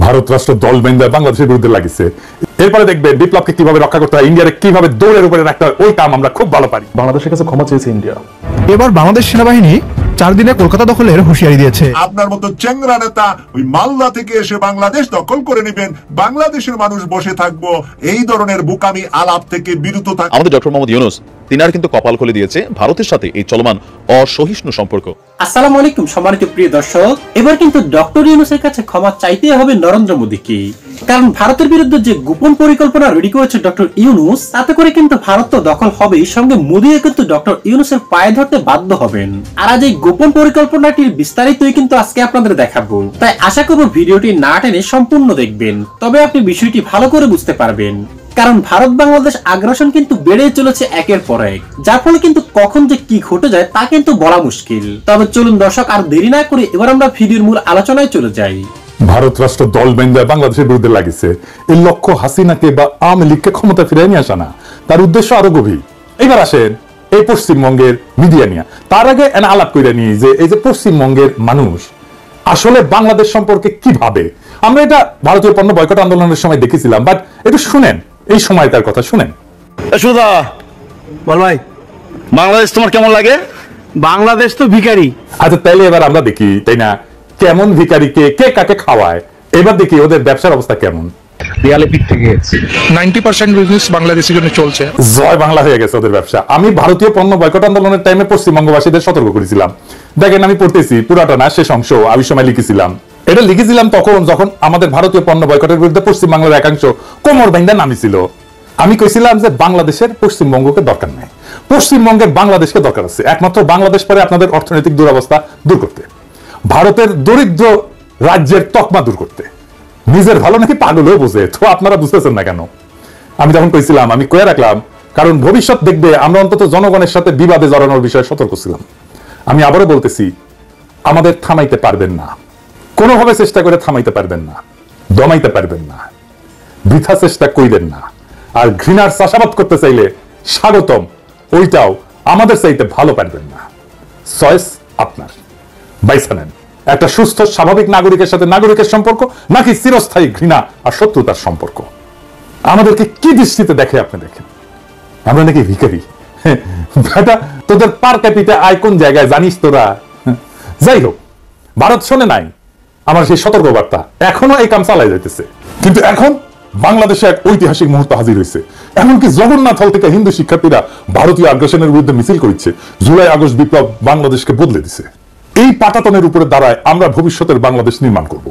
ভারত রাষ্ট্র দল বেঁধে বাংলাদেশের বিরুদ্ধে লাগিছে। এরপরে দেখবেন বিপ্লবকে কিভাবে রক্ষা করতে হয়, ইন্ডিয়ারে কিভাবে দৌড়ের উপরে রাখতে হয়, ওই কাম আমরা খুব ভালো পারি। বাংলাদেশের কাছে ক্ষমা চেয়েছে ইন্ডিয়া। এবার বাংলাদেশ সেনাবাহিনী 4 দিনে কলকাতা দখলের হুঁশিয়ারি দিয়েছে। আপনার মতো চেংরা নেতা ওই মালদা থেকে এসে বাংলাদেশ দখল করে নেবেন, বাংলাদেশের মানুষ বসে থাকবো, এই ধরনের বোকামি আলাপ থেকে বিরত থাক। আমাদের ডক্টর মোহাম্মদ ইউনূস তিনার কিন্তু কপাল খুলে দিয়েছে ভারতের সাথে এই চলমান অসহিষ্ণু সম্পর্ক। আসসালামু আলাইকুম সম্মানিত প্রিয় দর্শক, এবার কিন্তু ডক্টর ইউনূসের কাছে ক্ষমা চাইতে হবে নরেন্দ্র মোদীকে। কারণ ভারতের বিরুদ্ধে যে গোপন পরিকল্পনা রেডি করেছে ডক্টর ইউনূস, তাতে করে কিন্তু ভারত তো দখল হবেই, সঙ্গে মোদীও কিন্তু ডক্টর ইউনূসের পায়ে ধরতে বাধ্য হবেন। আর আজ এই গোপন পরিকল্পনাটির বিস্তারিতই কিন্তু আজকে আপনাদের দেখাবো, তাই আশা করব ভিডিওটি না টেনে সম্পূর্ণ দেখবেন, তবে আপনি বিষয়টি ভালো করে বুঝতে পারবেন। কারণ ভারত বাংলাদেশ আগ্রাসন কিন্তু বেড়ে চলেছে একের পর এক, যার ফলে কিন্তু কখন যে কি ঘটে যায় তা কিন্তু বলা মুশকিল। তবে চলুন দর্শক, আর দেরি না করে এবার আমরা ভিডিওর মূল আলোচনায় চলে যাই। ভারত রাষ্ট্র দল বেঁধে বাংলাদেশের বিরুদ্ধে লাগিছে। এই লক্ষ্য হাসিনাকে বা আওয়ামী লীগকে ক্ষমতা ফিরিয়ে নিয়ে আসা না, তার উদ্দেশ্য আরো গভীর। এবার আসেন এই পশ্চিমবঙ্গের মিডিয়া নিয়ে। তার আগে আলাপ করে নিয়ে যে এই যে পশ্চিমবঙ্গের মানুষ আসলে বাংলাদেশ সম্পর্কে কি ভাবে, আমরা এটা ভারতীয় পণ্য বয়কট আন্দোলনের সময় দেখেছিলাম, বাট একটু শুনেন এই সময়কার কথা শুনেন। সুদা বল ভাই, বাংলাদেশ তোমার কেমন লাগে? বাংলাদেশ তো ভিখারি। আচ্ছা তাইলে এবার আমরা দেখি, তাই না, কেমন ভিখারিকে কে কাকে খাওয়ায়। এবার দেখি ওদের ব্যবসার অবস্থা কেমন। 90% বিজনেস বাংলাদেশের জন্য চলছে। জয় বাংলা হয়ে গেছে ওদের ব্যবসা। আমি ভারতীয় পণ্য বয়কট আন্দোলনের টাইমে পশ্চিমবঙ্গবাসীদের সতর্ক করেছিলাম। দেখেন আমি পড়তেছি পুরাটা না, শেষ অংশ আমি সময় লিখেছিলাম। এটা লিখেছিলাম তখন যখন আমাদের ভারতীয় পণ্য বয়কটের বিরুদ্ধে পশ্চিমবাংলার একাংশ কোমর বাইন্দা নামিছিল। আমি কইছিলাম যে বাংলাদেশের পশ্চিমবঙ্গকে দরকার নাই, পশ্চিমবঙ্গের বাংলাদেশকে দরকার আছে। একমাত্র বাংলাদেশ পরে আপনাদের অর্থনৈতিক দুরবস্থা দূর করতে, ভারতের দরিদ্র রাজ্যের তকমা দূর করতে। নিজের ভালো নাকি পাগলও বোঝে, তো আপনারা বুঝতেছেন না কেন? আমি যখন কইছিলাম আমি কয়ে রাখলাম, কারণ ভবিষ্যৎ দেখবে আমরা অন্তত জনগণের সাথে বিবাদে জড়ানোর বিষয়ে সতর্ক ছিলাম। আমি আবারও বলতেছি, আমাদের থামাইতে পারবেন না, কোনোভাবে চেষ্টা করে থামাইতে পারবেন না, দমাইতে পারবেন না, বৃথা চেষ্টা কইবেন না। আর ঘৃণার চাষাবাদ করতে চাইলে স্বাগতম, ওইটাও আমাদের চাইতে ভালো পারবেন না। চয়েস আপনার, বাইসা নেন। একটা সুস্থ স্বাভাবিক নাগরিকের সাথে নাগরিকের সম্পর্ক, নাকি চিরস্থায়ী ঘৃণা আর শত্রুতার সম্পর্ক। আমাদেরকে কি দৃষ্টিতে দেখে আপনি দেখেন, আমরা নাকি ভিখারি? বেটা তোদের পার ক্যাপিটা আয় কোন জায়গায় জানিস তোরা? যাই হোক, ভারত শোনে নাই আমার সেই সতর্ক বার্তা, এখনো এই কাম চালাই যাইতেছে। কিন্তু এখন বাংলাদেশে এক ঐতিহাসিক মুহূর্ত হাজির হয়েছে। এমনকি জগন্নাথ হল থেকে হিন্দু শিক্ষার্থীরা ভারতীয় আগ্রাসনের বিরুদ্ধে মিছিল করছে। জুলাই আগস্ট বিপ্লব বাংলাদেশকে বদলে দিছে। এই পাটাতনের উপরে দাঁড়ায় আমরা ভবিষ্যতের বাংলাদেশ নির্মাণ করব।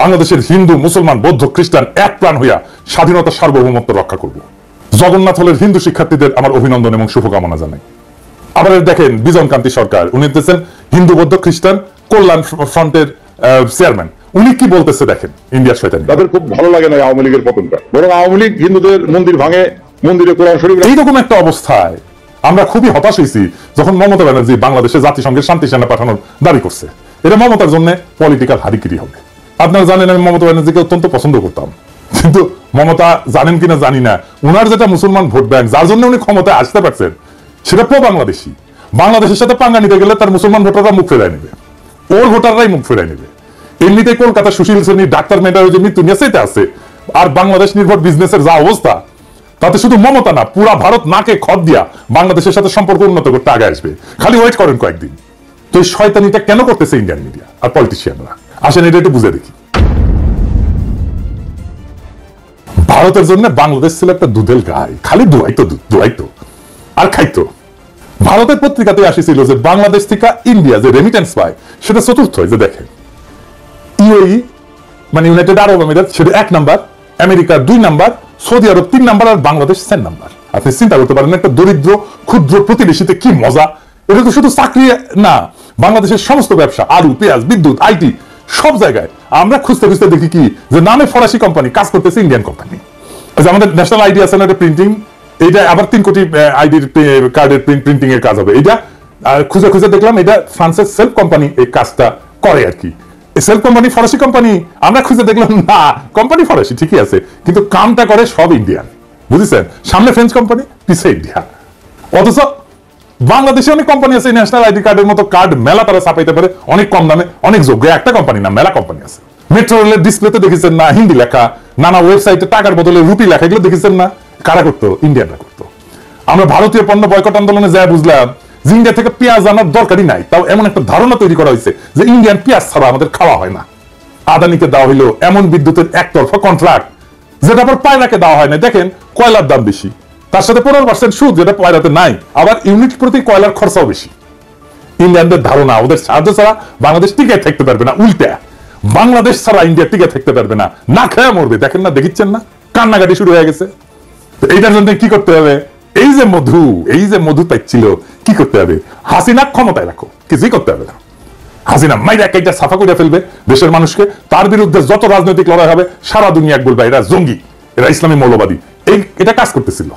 বাংলাদেশের হিন্দু মুসলমান বৌদ্ধ খ্রিস্টান এক প্রাণ হইয়া স্বাধীনতা সার্বভৌমত্ব রক্ষা করব। জগন্নাথ হলের হিন্দু শিক্ষার্থীদের আমার অভিনন্দন এবং শুভকামনা জানাই। আবার দেখেন বিজন কান্তি সরকার, উনি দিতেছেন হিন্দু বৌদ্ধ খ্রিস্টান কল্যাণ ফ্রন্টের চেয়ারম্যান, উনি কি বলতেছে দেখেন। ইন্ডিয়ার শয়তানি, তাদের খুব ভালো লাগে না আওয়ামী লীগের পতনটা, বরং আওয়ামী লীগ হিন্দুদের মন্দির ভাঙে, মন্দিরে কোরআন শরীফ। এইরকম একটা অবস্থায় আমরা খুবই হতাশ হয়েছি যখন মমতা ব্যানার্জি বাংলাদেশে জাতিসংঘের শান্তি সেনা পাঠানোর দাবি করছে। এটা মমতার জন্য পলিটিক্যাল হারিকিরি হবে। আপনারা জানেন আমি মমতা ব্যানার্জিকে অত্যন্ত পছন্দ করতাম, কিন্তু মমতা জানেন কিনা জানি না, উনার যেটা মুসলমান ভোট ব্যাংক, যার জন্য উনি ক্ষমতায় আসতে পারছেন, সেটা প্রো বাংলাদেশি। বাংলাদেশের সাথে পাঙ্গা নিতে গেলে তার মুসলমান ভোটাররা মুখ ফেরায় নেবে, ওর ভোটাররাই মুখ ফেরায় নেবে। এমনিতে কলকাতা সুশীল শ্রেণীর ডাক্তার মেয়েটার যে মৃত্যু নিয়ে সেটা আছে, আর বাংলাদেশ নির্ভর বিজনেসের যা অবস্থা, তাতে শুধু মমতা না পুরা ভারত নাকে খত দিয়া বাংলাদেশের সাথে সম্পর্ক উন্নত করতে আগে আসবে। খালি ওয়েট করেন কয়েকদিন। তো এই শয়তানিটা কেন করতেছে ইন্ডিয়ান মিডিয়া আর পলিটিশিয়ানরা? আসেন এটা একটু বুঝে দেখি। ভারতের জন্য বাংলাদেশ ছিল একটা দুধের গাই, খালি দুয়াইতো দুধ, দুয়াইতো আর খাইতো। ভারতের পত্রিকাতে আসিছিল যে বাংলাদেশ থেকে ইন্ডিয়া যে রেমিটেন্স পায় সেটা চতুর্থ। যে দেখেন ইউএই মানে ইউনাইটেড আরব আমিরাত সেটা 1 নাম্বার, আমেরিকা 2 নাম্বার, সৌদি আরব 3 নাম্বার, আর বাংলাদেশ 4 নাম্বার। আপনি চিন্তা করতে পারেন একটা দরিদ্র ক্ষুদ্র প্রতিবেশীতে কি মজা। এটা তো শুধু চাকরি না, বাংলাদেশের সমস্ত ব্যবসা, আলু পেঁয়াজ বিদ্যুৎ আইটি সব জায়গায় আমরা খুঁজতে খুঁজতে দেখি কি যে নামে ফরাসি কোম্পানি কাজ করতেছে ইন্ডিয়ান কোম্পানি। আমাদের ন্যাশনাল আইডি আছে না, প্রিন্টিং, এইটা আবার 3 কোটি আইডির কার্ডের প্রিন্টিং এর কাজ হবে। এটা খুঁজে খুঁজে দেখলাম এটা ফ্রান্সের সেলফ কোম্পানি এই কাজটা করে আর কি। সেলফ কোম্পানি ফরাসি কোম্পানি, আমরা খুঁজে দেখলাম না কোম্পানি ফরাসি ঠিকই আছে, কিন্তু কামটা করে সব ইন্ডিয়ান। বুঝেছেন, সামনে ফ্রেঞ্চ কোম্পানি, পিছে ইন্ডিয়া। অথচ বাংলাদেশে অনেক কোম্পানি আছে ন্যাশনাল আইডি কার্ডের মতো কার্ড মেলা তারা ছাপাইতে পারে অনেক কম দামে, অনেক যোগ্য। একটা কোম্পানি না, মেলা কোম্পানি আছে। মেট্রো রেলের ডিসপ্লেতে দেখেছেন না হিন্দি লেখা, নানা ওয়েবসাইটে টাকার বদলে রুপি লেখা, এগুলো দেখেছেন না? কারা করতো? ইন্ডিয়ানরা করতো। আমরা ভারতীয় পণ্য বয়কট আন্দোলনে যা বুঝলাম যে ইন্ডিয়া থেকে পেঁয়াজ আনার দরকারই নাই, তাও এমন একটা ধারণা তৈরি করা হয়েছে যে ইন্ডিয়ান পেঁয়াজ ছাড়া আমাদের খাওয়া হয় না। আদানিকে দেওয়া হইলো এমন বিদ্যুতের একতরফা কন্ট্রাক্ট যেটা আবার পায়রাকে দেওয়া হয় না। দেখেন কয়লার দাম বেশি, তার সাথে 15% সুদ যেটা পায়রাতে নাই, আবার ইউনিট প্রতি কয়লার খরচাও বেশি। ইন্ডিয়ানদের ধারণা ওদের সাহায্য ছাড়া বাংলাদেশ টিকে থাকতে পারবে না, উল্টা বাংলাদেশ ছাড়া ইন্ডিয়া টিকে থাকতে পারবে না, না খেয়ে মরবে। দেখেন না, দেখিচ্ছেন না, কান্নাকাটি শুরু হয়ে গেছে। তো এইটার জন্য কি করতে হবে? এই যে মধু পাইছিল, কি করতে হবে? হাসিনা ক্ষমতায় রাখো, কিছুই করতে হবে না। হাসিনা মাইরা একটা সাফা করে ফেলবে দেশের মানুষকে, তার বিরুদ্ধে যত রাজনৈতিক লড়াই হবে সারা দুনিয়া বলবে এরা জঙ্গি, এরা ইসলামী মৌলবাদী। এটা কাজ করতেছিল।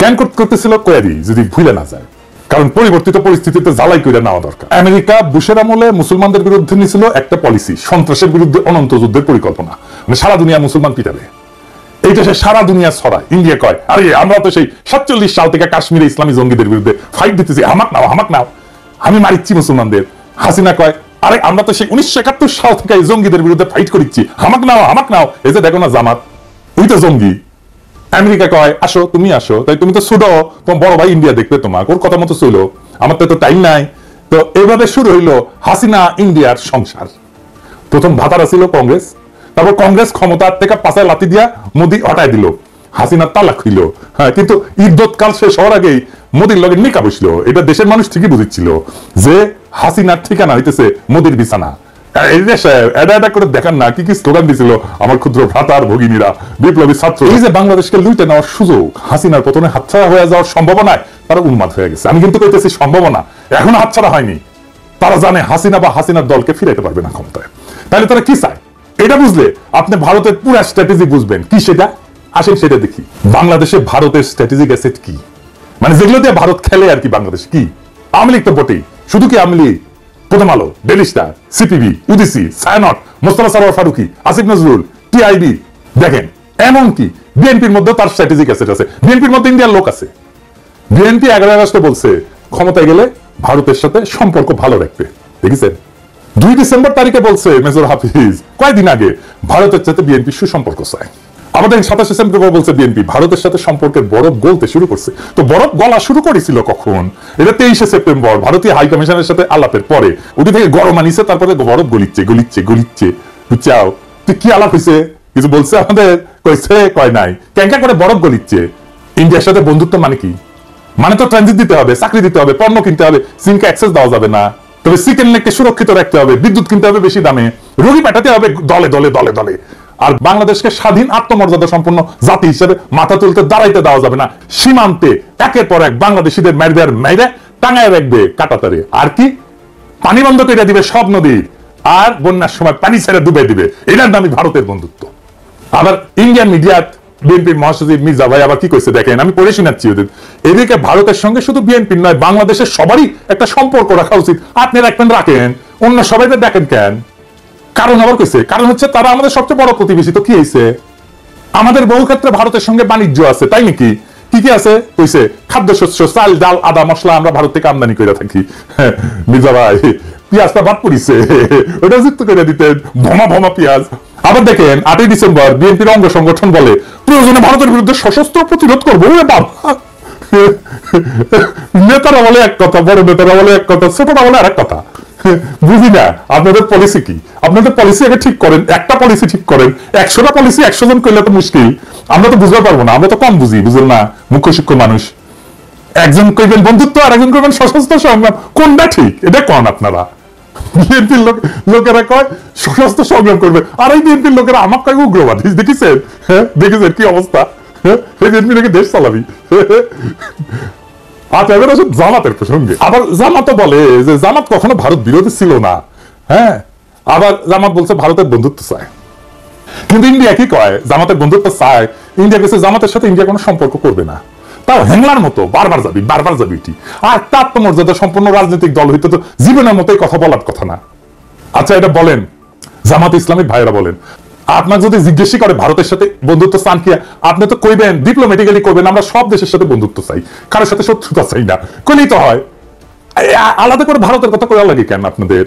কেন করতেছিল কয়ারি যদি ভুলে না যায়, কারণ পরিবর্তিত পরিস্থিতিতে জ্বালাই করে নেওয়া দরকার। আমেরিকা বুশের আমলে মুসলমানদের বিরুদ্ধে নিয়েছিল একটা পলিসি, সন্ত্রাসের বিরুদ্ধে অনন্ত যুদ্ধের পরিকল্পনা, মানে সারা দুনিয়া মুসলমান পিটাবে। এইটা সে সারা দুনিয়া ছড়ায়। ইন্ডিয়া কয় আরে আমরা তো সেই 47 সাল থেকে কাশ্মীরে ইসলামী জঙ্গিদের বিরুদ্ধে ফাইট দিতেছি, হামাক নাও, আমি মারিচ্ছি মুসলমানদের। হাসিনা কয় আরে আমরা তো সেই 1971 সাল থেকে এই জঙ্গিদের বিরুদ্ধে ফাইট করিচ্ছি, হামাক নাও। এই যে দেখো না জামাত, ওই তো জঙ্গি। আমেরিকা কয় আসো, তুমি আসো, তাই তুমি তো ছুটো, তোমার বড় ভাই ইন্ডিয়া দেখবে তোমাকে, ওর কথা মতো চলো, আমার তো টাইম নাই। তো এইভাবে শুরু হইলো হাসিনা ইন্ডিয়ার সংসার। প্রথম ভাতারা ছিল কংগ্রেস, তারপর কংগ্রেস ক্ষমতার থেকে পাশায় লাথি দিয়া মোদী হটাই দিল, হাসিনা তালাক হইল। হ্যাঁ, কিন্তু ইদ্যৎকাল শেষ হওয়ার আগেই মোদীর লগে নিকা বসলো। এটা দেশের মানুষ ঠিকই বুঝেছিল যে হাসিনার ঠিকানা হইতেছে মোদীর বিছানা। এটা করে দেখান না কি কি স্লোগান দিছিল আমার ক্ষুদ্র ভ্রাতার ভগিনীরা, বিপ্লবী ছাত্র। এই যে বাংলাদেশকে লুইটে নেওয়ার সুযোগ, হাসিনার পতনে হাতছাড়া হয়ে যাওয়ার সম্ভাবনায় তারা উন্মাদ হয়ে গেছে। আমি কিন্তু কইতেছি সম্ভাবনা, এখনো হাতছাড়া হয়নি। তারা জানে হাসিনা বা হাসিনার দলকে ফিরাইতে পারবে না ক্ষমতায়। তাহলে তারা কি চায় এটা বুঝলে আপনি ভারতের পুরো স্ট্র্যাটেজি বুঝবেন। কি সেটা? আসেন সেটা দেখি। বাংলাদেশে ভারতের স্ট্র্যাটেজিক অ্যাসেট কি, মানে যেগুলো দিয়ে ভারত খেলে আর কি। বাংলাদেশ কি আওয়ামী লীগ তো বটেই, শুধু কি Awami League, Prothom Alo, Daily Star, CPB, Udichi, Chhayanaut, Mostofa Sarwar Farooki, Asif Nazrul, TIB, দেখেন এমনকি বিএনপির মধ্যে তার স্ট্র্যাটেজিক অ্যাসেট আছে। বিএনপির মধ্যে ইন্ডিয়ার লোক আছে। বিএনপি 11 আগস্টে বলছে ক্ষমতায় গেলে ভারতের সাথে সম্পর্ক ভালো রাখবে, দেখেছেন? 2 ডিসেম্বর তারিখে বলছে মেজর হাফিজ কয়েকদিন আগে ভারতের সাথে বিএনপি সুসম্পর্ক চায়। আমাদের 27 সেপ্টেম্বর বলছে বিএনপি ভারতের সাথে সম্পর্কের বরফ গলতে শুরু করছে। তো বরফ গলা শুরু করেছিল কখন? এটা 23 সেপ্টেম্বর ভারতীয় হাই কমিশনের সাথে আলাপের পরে। ওটি থেকে গরম আনিছে, তারপরে বরফ গলিচ্ছে। বুঝছাও তুই কি আলাপ হয়েছে? কিছু বলছে আমাদের? কইছে কয় নাই। ক্যাঙ্কা করে বরফ গলিচ্ছে। ইন্ডিয়ার সাথে বন্ধুত্ব মানে কি? মানে তো ট্রানজিট দিতে হবে, চাকরি দিতে হবে, পণ্য কিনতে হবে, সিমকে অ্যাক্সেস দেওয়া যাবে না, তবে চিকেন নেককে সুরক্ষিত রাখতে হবে, বিদ্যুৎ কিনতে হবে বেশি দামে, রোগী পাঠাতে হবে দলে দলে। আর বাংলাদেশকে স্বাধীন আত্মমর্যাদা সম্পন্ন জাতি হিসেবে মাথা তুলতে দাঁড়াইতে দেওয়া যাবে না। সীমান্তে একের পর এক বাংলাদেশিদের মাইরে টাঙায় রাখবে কাটাতারে। আর কি পানি বন্ধ করে দিবে সব নদীর, আর বন্যার সময় পানি ছেড়ে ডুবে দিবে। এটার নামই ভারতের বন্ধুত্ব। আবার ইন্ডিয়ান মিডিয়া বিএনপির মহাসচিব মির্জা ভাই আবার কি কইছে দেখেন, আমি পড়ে শোনাচ্ছি ওদের। এদিকে ভারতের সঙ্গে শুধু বিএনপির নয়, বাংলাদেশের সবারই একটা সম্পর্ক রাখা উচিত। আপনি রাখেন, অন্য সবাই দেখেন কেন? কারণ আবার কইছে, কারণ হচ্ছে তারা আমাদের সবচেয়ে বড় প্রতিবেশী। তো কি হয়েছে? আমাদের বহু ক্ষেত্রে ভারতের সঙ্গে বাণিজ্য আছে, তাই নাকি? কি কি আছে কইছে? খাদ্যশস্য, চাল, ডাল, আদা, মশলা আমরা ভারত থেকে আমদানি করে থাকি। মির্জা ভাই পেঁয়াজটা বাদ পড়িছে, ওটা যুক্ত করে দিতেন, ভমা পেঁয়াজ। আবার দেখেন 8 ডিসেম্বর বিএনপির অঙ্গ সংগঠন বলে প্রয়োজনে ভারতের বিরুদ্ধে সশস্ত্র প্রতিরোধ করবো। নেতারা বলে এক কথা, বড় নেতারা বলে এক কথা, ছোটরা বলে আর এক কথা। বুঝি না আপনাদের পলিসি কি? আপনাদের পলিসি আগে ঠিক করেন, একটা পলিসি ঠিক করেন। 100টা পলিসি 100 জন করলে তো মুশকিল, আমরা তো বুঝতে পারবো না, আমরা তো কম বুঝি, বুঝলেন না? মুখ্য শিক্ষক মানুষ। একজন কইবেন বন্ধুত্ব আর একজন কইবেন সশস্ত্র সংগ্রাম, কোনটা ঠিক এটা কন আপনারা? বিএনপির লোকেরা কয় সশস্ত্র সংগ্রাম করবে, আর এই বিএনপির লোকেরা আমার কয় উগ্রবাদী। দেখেছেন? হ্যাঁ দেখেছেন কি অবস্থা? বিএনপি নাকি দেশ চালাবি। আচ্ছা এবার আসুন জামাতের প্রসঙ্গে। আবার জামাত বলে যে জামাত কখনো ভারত বিরোধী ছিল না। হ্যাঁ, আবার জামাত বলছে ভারতের বন্ধুত্ব চায়। কিন্তু ইন্ডিয়া কি কয়? জামাতের বন্ধুত্ব চায়। ইন্ডিয়া গেছে জামাতের সাথে ইন্ডিয়া কোনো সম্পর্ক করবে না। তাও হ্যাংলার মতো বারবার যাবি এটি। আর আত্মমর্যাদা সম্পন্ন রাজনৈতিক দল হইতে তো জীবনের মতোই কথা বলার কথা না। আচ্ছা এটা বলেন, জামাত ইসলামিক ভাইরা বলেন, আপনার যদি জিজ্ঞেস করে ভারতের সাথে বন্ধুত্ব চান কি, আপনি তো কইবেন ডিপ্লোম্যাটিক্যালি করবেন আমরা সব দেশের সাথে বন্ধুত্ব চাই, কারোর সাথে শত্রুতা চাই না। কইলেই তো হয়। আলাদা করে ভারতের কথা কইয়া লাগে কেন আপনাদের?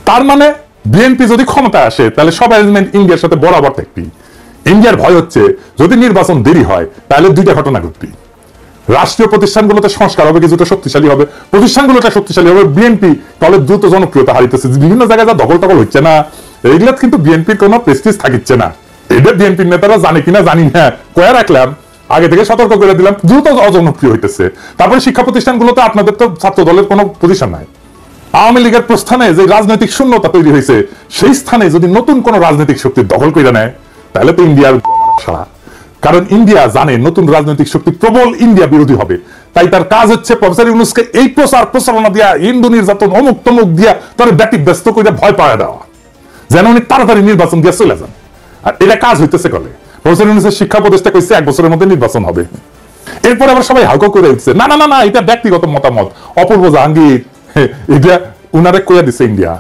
তার মানে বিএনপি যদি ক্ষমতা আসে তাহলে সব অ্যারেঞ্জমেন্ট ইন্ডিয়ার সাথে বরাবর থাকবি। ইন্ডিয়ার ভয় হচ্ছে যদি নির্বাচন দেরি হয় তাহলে দুইটা ঘটনা ঘটবি, রাষ্ট্রীয় প্রতিষ্ঠানগুলোতে সংস্কার হবে, কিছুটা শক্তিশালী হবে, প্রতিষ্ঠানগুলোটা শক্তিশালী হবে, বিএনপি তাহলে দ্রুত জনপ্রিয়তা হারিতেছে, বিভিন্ন জায়গায় যা দখল টকল হচ্ছে না, এইগুলা কিন্তু বিএনপির কোনো প্রেস্টিজ থাকিচ্ছে না। এটা বিএনপির নেতারা জানে কিনা জানি না, কয়া রাখলাম, আগে থেকে সতর্ক করে দিলাম, দ্রুত অজনপ্রিয় হইতেছে। তারপরে শিক্ষা প্রতিষ্ঠানগুলোতে আপনাদের তো ছাত্র দলের কোনো পজিশন নাই। আওয়ামী লীগের প্রস্থানে যে রাজনৈতিক শূন্যতা তৈরি হয়েছে, সেই স্থানে যদি নতুন কোন রাজনৈতিক শক্তি দখল করে নেয় তাহলে তো ইন্ডিয়ার সারা। কারণ ইন্ডিয়া জানে নতুন রাজনৈতিক শক্তি প্রবল ইন্ডিয়া বিরোধী হবে, তাই তার কাজ হচ্ছে প্রফেসর ইউনূসকে এই প্রচারণা দিয়া, হিন্দু নির্যাতন, অমুক তমুক দিয়া তার ব্যতিব্যস্ত করে ভয় পাওয়া দেওয়া, যেন উনি তাড়াতাড়ি নির্বাচন দিয়ে চলে যান। আর এটা কাজ হইতেছে কলে প্রফেসর ইউনূসের শিক্ষা উপদেষ্টা কইছে 1 বছরের মধ্যে নির্বাচন হবে। এরপর আবার সবাই হাউকাউ করে উঠছে, না না না না, এটা ব্যক্তিগত মতামত, অপূর্ব জাহাঙ্গীর এটা উনারে কইয়া দিছে ইন্ডিয়া।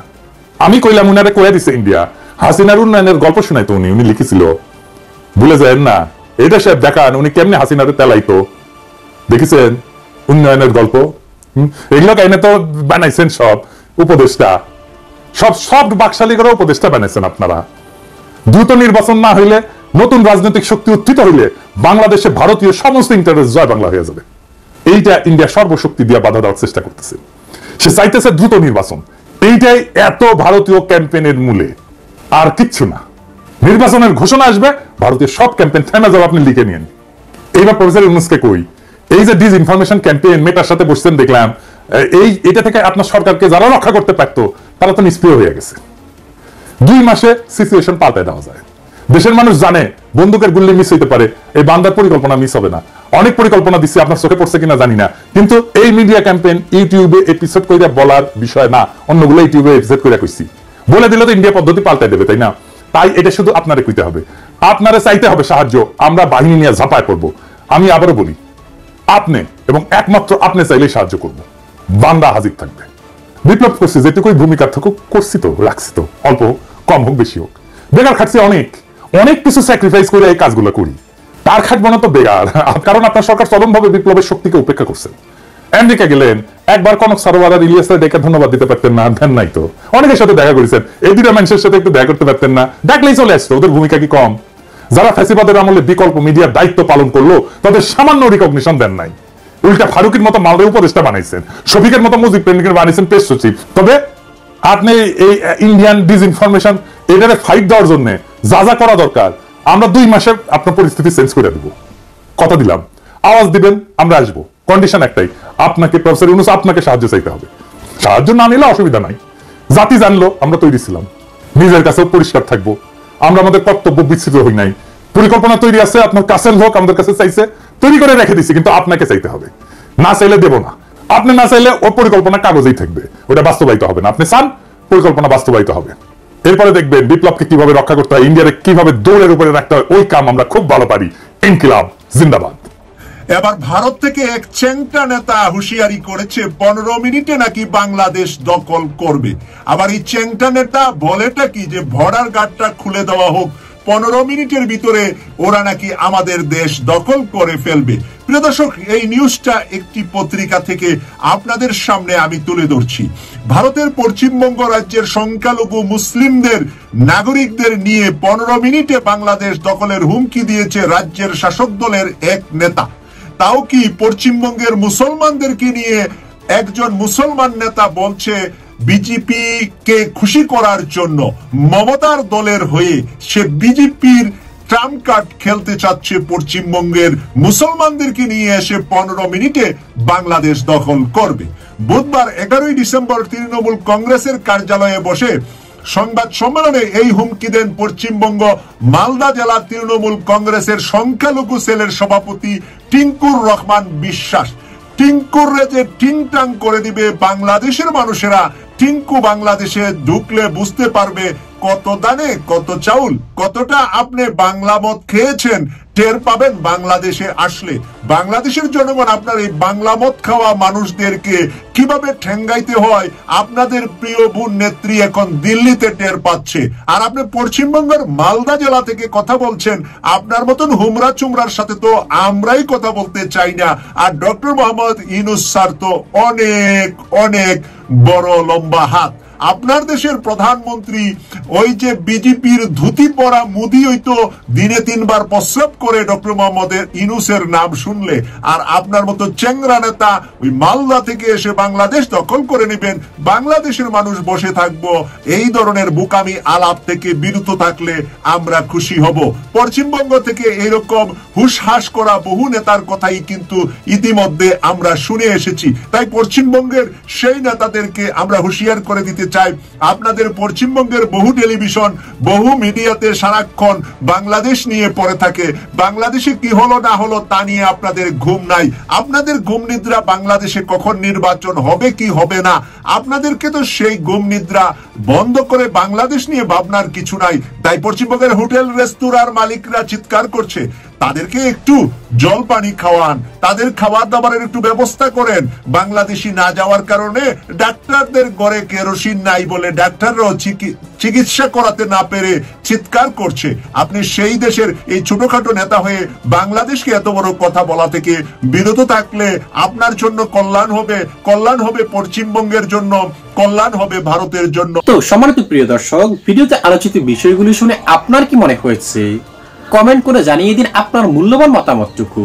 আমি কইলাম উনারে কইয়া দিছে ইন্ডিয়া। হাসিনার উন্নয়নের গল্প শোনাই তো উনি লিখেছিল, ভুলে যায় না। এটা সে দেখান উনি কেমনে হাসিনারে তেলাইতো, দেখেছেন উন্নয়নের গল্প। এগুলো কাহিনী তো বানাইছেন সব উপদেষ্টা, সব বাকশালী করে উপদেষ্টা বানাইছেন আপনারা। দ্রুত নির্বাচন না হইলে, নতুন রাজনৈতিক শক্তি উত্থিত হইলে বাংলাদেশে ভারতীয় সমস্ত ইন্টারেস্ট জয় বাংলা হয়ে যাবে। এইটা ইন্ডিয়া সর্বশক্তি দিয়ে বাধা দেওয়ার চেষ্টা করতেছে, সে চাইতেছে দ্রুত নির্বাচন। এইটাই এত ভারতীয় ক্যাম্পেইনের মূলে, আর কিচ্ছু না। নির্বাচনের ঘোষণা আসবে, ভারতীয় সব ক্যাম্পেইন থেমে যাবে, আপনি লিখে নিন। এইবার প্রফেসর ইউনূসকে কই, এই যে ডিসইনফরমেশন ক্যাম্পেইন মেটার সাথে বসছেন দেখলাম, এটা থেকে আপনার সরকারকে যারা রক্ষা করতে পারতো তারা তো নিষ্ক্রিয় হয়ে গেছে। 2 মাসে সিচুয়েশন পাল্টে দেওয়া যায়। দেশের মানুষ জানে বন্দুকের গুল্লি মিস হইতে পারে, এই বান্দার পরিকল্পনা মিস হবে না। অনেক পরিকল্পনা দিচ্ছে, আপনার চোখে পড়ছে কিনা জানি না, কিন্তু এই মিডিয়া ক্যাম্পেইন ইউটিউবে এপিসোড করে বলার বিষয় না, অন্যগুলো ইউটিউবে এপিসোড করে কইছি, বলে দিলে তো ইন্ডিয়া পদ্ধতি পাল্টাই দেবে, তাই না? তাই এটা শুধু আপনারে কইতে হবে, আপনারে চাইতে হবে সাহায্য, আমরা বাহিনী নিয়ে ঝাঁপায় পড়ব। আমি আবারও বলি, আপনি এবং একমাত্র আপনি চাইলেই সাহায্য করব, বান্দা হাজির থাকবে। বিপ্লব করছি, যেটুকুই ভূমিকা থাকুক করছি তো, রাখছি তো, অল্প কম হোক বেশি হোক, বেকার খাটছি অনেক অনেক কিছু স্যাক্রিফাইস করে এই কাজগুলো করি, তার খাটবো না তো বেকার। কারণ আপনার সরকার চরমভাবে বিপ্লবের শক্তিকে উপেক্ষা করছে। আমেরিকা গেলেন, একবার কনক সারোয়ার আর ইলিয়াসের ডেকে ধন্যবাদ দিতে পারতেন না? দেন নাই তো। অনেকের সাথে দেখা করেছেন, এই 2টা মানুষের সাথে একটু দেখা করতে পারতেন না? ডাকলেই চলে আসতো, ওদের ভূমিকা কি কম? যারা ফ্যাসিবাদের আমলে বিকল্প মিডিয়ার দায়িত্ব পালন করলো তাদের সামান্য রিকগনিশন দেন নাই, উল্টা ফারুকের মতো মালদের উপদেষ্টা বানাইছেন, শফিকের মতো মুজিব প্রেমিকের বানাইছেন প্রেস সচিব। তবে আপনি এই ইন্ডিয়ান ডিসইনফরমেশন এটারে ফাইট দেওয়ার জন্য যা যা করা দরকার, আমরা 2 মাসে আপনার পরিস্থিতি চেঞ্জ করে দেব, কথা দিলাম। আওয়াজ দিবেন, আমরা আসবো, কন্ডিশন একটাই, আপনাকে প্রফেসর ইউনূস আপনাকে সাহায্য চাইতে হবে। সাহায্য না নিলে অসুবিধা নাই, জাতি জানলো আমরা তৈরি ছিলাম, নিজের কাছেও পরিষ্কার থাকবো, আমরা আমাদের কর্তব্য বিস্তৃত হই নাই, পরিকল্পনা তৈরি আছে, আপনার কাছের লোক আমাদের কাছে চাইছে, তৈরি করে রেখে দিছি, কিন্তু আপনাকে চাইতে হবে, না চাইলে দেব না। আপনি না চাইলে ওর পরিকল্পনা কাগজেই থাকবে, ওটা বাস্তবায়িত হবে না। আপনি চান, পরিকল্পনা বাস্তবায়িত হবে। এরপরে দেখবেন বিপ্লবকে কিভাবে রক্ষা করতে হয়, ইন্ডিয়ারে কিভাবে দৌড়ের উপরে রাখতে হয়, ওই কাম আমরা খুব ভালো পারি। ইনকিলাব জিন্দাবাদ। এবার ভারত থেকে এক চেংটা নেতা হুঁশিয়ারি করেছে 15 মিনিটে নাকি বাংলাদেশ দখল করবে। আবার এই চেংটা নেতা বলেটা কি, যে বর্ডার গার্ডটা খুলে দেওয়া হোক, 15 মিনিটের ভিতরে ওরা নাকি আমাদের দেশ দখল করে ফেলবে। প্রিয় দর্শক, এই নিউজটা একটি পত্রিকা থেকে আপনাদের সামনে আমি তুলে ধরছি। ভারতের পশ্চিমবঙ্গ রাজ্যের সংখ্যালঘু মুসলিমদের নাগরিকদের নিয়ে 15 মিনিটে বাংলাদেশ দখলের হুমকি দিয়েছে রাজ্যের শাসক দলের এক নেতা। তাও কি পশ্চিমবঙ্গের মুসলমানদেরকে নিয়ে একজন মুসলমান নেতা বলছে বিজেপি কে খুশি করার জন্য মমতার দলের হয়ে সে বিজেপির ট্রাম্প কার্ড খেলতে চাচ্ছে, পশ্চিমবঙ্গের মুসলমানদেরকে নিয়ে এসে 15 মিনিটে বাংলাদেশ দখল করবে। বুধবার 11 ডিসেম্বর তৃণমূল কংগ্রেসের কার্যালয়ে বসে সংবাদ সম্মেলনে এই হুমকি দেন পশ্চিমবঙ্গ মালদা জেলা তৃণমূল কংগ্রেসের সংখ্যালঘু সেলের সভাপতি টিঙ্কুর রহমান বিশ্বাস। টিঙ্কুর যে টিংটাং করে দিবে বাংলাদেশের মানুষেরা, টিঙ্কু বাংলাদেশে ঢুকলে বুঝতে পারবে কত দানে কত চাউল, কতটা আপনি বাংলা মদ খেয়েছেন টের পাবেন বাংলাদেশে আসলে। বাংলাদেশের জনগণ আপনার এই বাংলা মদ খাওয়া মানুষদেরকে কিভাবে ঠেঙ্গাইতে হয় আপনাদের প্রিয় বোন নেত্রী এখন দিল্লিতে টের পাচ্ছে। আর আপনি পশ্চিমবঙ্গের মালদা জেলা থেকে কথা বলছেন, আপনার মতন হুমরা চুমরার সাথে তো আমরাই কথা বলতে চাই না। আর ডক্টর মোহাম্মদ ইউনূস স্যার তো অনেক অনেক বড় লম্বা হাত। আপনার দেশের প্রধানমন্ত্রী ওই যে বিজেপির ধুতি পরা মুদি হইতো দিনে 3 বার প্রস্রাব করে ডক্টর মোহাম্মদ ইউনূসের নাম শুনলে, আর আপনার মতো চেংরা নেতা ওই মালদা থেকে এসে বাংলাদেশ দখল করে নেবেন, বাংলাদেশের মানুষ বসে থাকবো, এই ধরনের বোকামি আলাপ থেকে বিরত থাকলে আমরা খুশি হব। পশ্চিমবঙ্গ থেকে এরকম হুসহাস করা বহু নেতার কথাই কিন্তু ইতিমধ্যে আমরা শুনে এসেছি। তাই পশ্চিমবঙ্গের সেই নেতাদেরকে আমরা হুঁশিয়ার করে দিতে চাই, আপনাদের পশ্চিমবঙ্গের বহু টেলিভিশন বহু মিডিয়াতে সারাক্ষণ বাংলাদেশ নিয়ে পড়ে থাকে, বাংলাদেশে কি হলো না হলো তা নিয়ে আপনাদের ঘুম নাই। আপনাদের ঘুম নিদ্রা বাংলাদেশে কখন নির্বাচন হবে কি হবে না, আপনাদেরকে তো সেই ঘুম নিদ্রা বন্ধ করে বাংলাদেশ নিয়ে ভাবনার কিছু নাই। তাই পশ্চিমবঙ্গের হোটেল রেস্তোরাঁর মালিকরা চিৎকার করছে, তাদেরকে একটু জল পানি খাওয়ান, তাদের খাবার দাবারের একটু ব্যবস্থা করেন। বাংলাদেশি না যাওয়ার কারণে ডাক্তারদের ঘরে কেরোসিন নাই বলে ডাক্তাররাও চিকিৎসা করাতে না পেরে চিৎকার করছে। আপনি সেই দেশের এই ছোটখাটো নেতা হয়ে বাংলাদেশকে এত বড় কথা বলা থেকে বিরত থাকলে আপনার জন্য কল্যাণ হবে পশ্চিমবঙ্গের জন্য, কল্যাণ হবে ভারতের জন্য। তো সম্মানিত প্রিয় দর্শক, ভিডিওতে আলোচিত বিষয়গুলি শুনে আপনার কি মনে হয়েছে? কমেন্ট করে জানিয়ে দিন আপনার মূল্যবান মতামতটুকু।